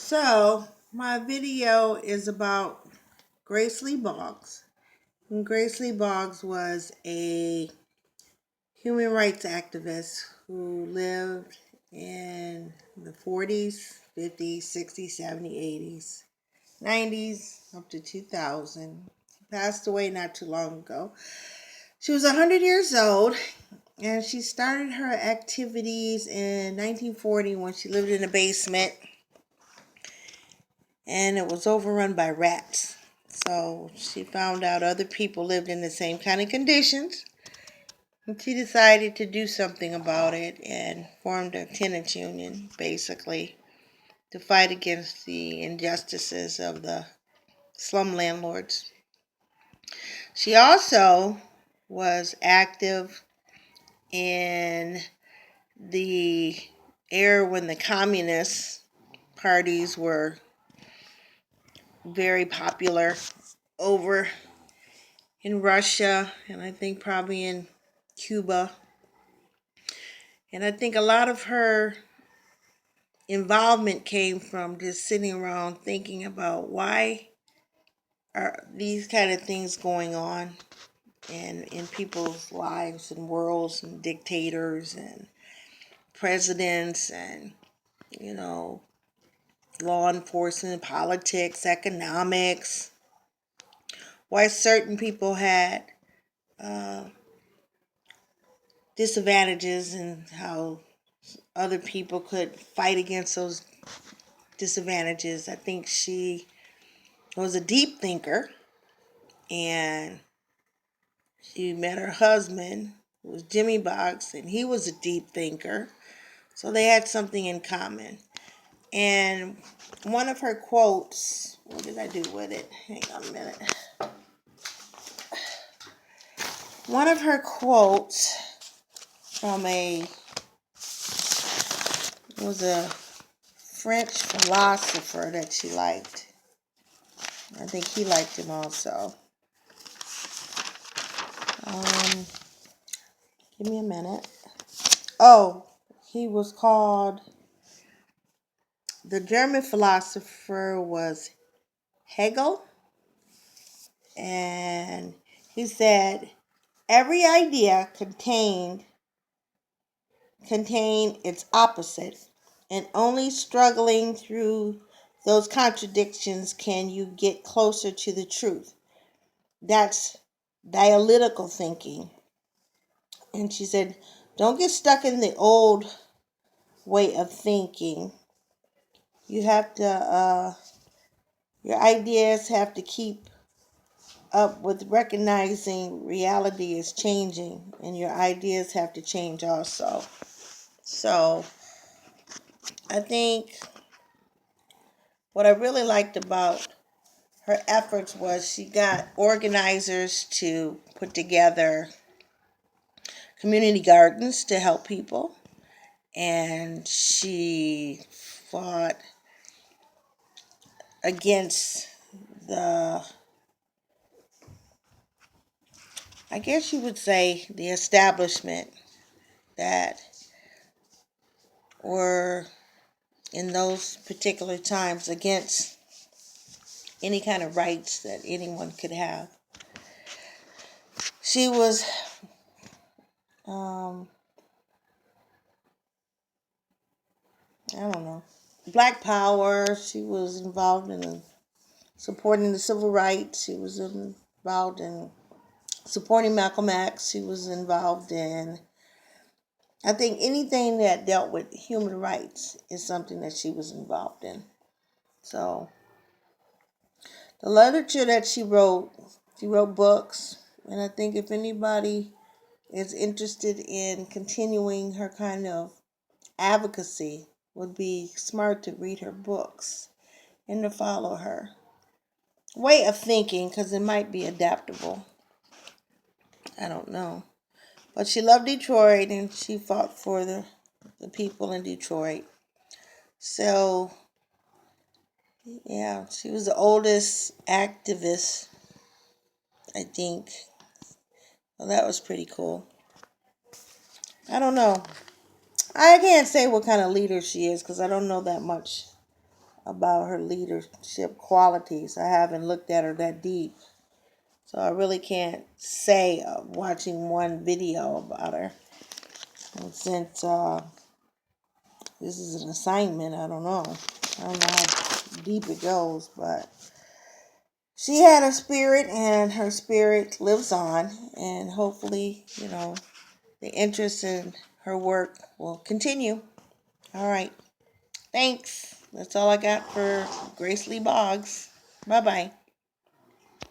So, my video is about Lee Boggs. And Lee Boggs was a human rights activist who lived in the 40s, 50s, 60s, 70s, 80s, 90s, up to 2000. She passed away not too long ago. She was 100 years old, and she started her activities in 1940 when she lived in a basement and it was overrun by rats. So she found out other people lived in the same kind of conditions. And she decided to do something about it and formed a tenants union, basically, to fight against the injustices of the slum landlords. She also was active in the era when the communist parties were very popular over in Russia, and I think probably in Cuba. And I think a lot of her involvement came from just sitting around thinking about why are these kind of things going on in people's lives and worlds, and dictators and presidents and, you know, law enforcement, politics, economics, why certain people had uh, disadvantages and how other people could fight against those disadvantages. I think she was a deep thinker, and she met her husband, who was Jimmy Boggs, and he was a deep thinker. So they had something in common. And one of her quotes, what did I do with it? Hang on a minute. One of her quotes from was a French philosopher that she liked. I think he liked him also. Um, Give me a minute. Oh, he was called, the German philosopher was Hegel, and he said every idea contained its opposite, and only struggling through those contradictions can you get closer to the truth. That's dialectical thinking. And she said, don't get stuck in the old way of thinking. You have to, your ideas have to keep up with recognizing reality is changing, and your ideas have to change also. So, I think what I really liked about her efforts was she got organizers to put together community gardens to help people, and she fought against the, I guess you would say, the establishment that were in those particular times against any kind of rights that anyone could have. She was I don't know, Black Power. She was involved in supporting the civil rights. She was involved in supporting Malcolm X. She was involved in, I think, anything that dealt with human rights is something that she was involved in. So the literature that she wrote books, and I think if anybody is interested in continuing her kind of advocacy, would be smart to read her books and to follow her way of thinking, because it might be adaptable. I don't know. But she loved Detroit, and she fought for the people in Detroit. So, yeah, she was the oldest activist, I think. Well, that was pretty cool. I don't know. I can't say what kind of leader she is because I don't know that much about her leadership qualities. I haven't looked at her that deep. So I really can't say watching one video about her. And since this is an assignment, I don't know. I don't know how deep it goes, but she had a spirit and her spirit lives on. And hopefully, the interest in her work will continue. All right. Thanks. That's all I got for Grace Lee Boggs. Bye-bye.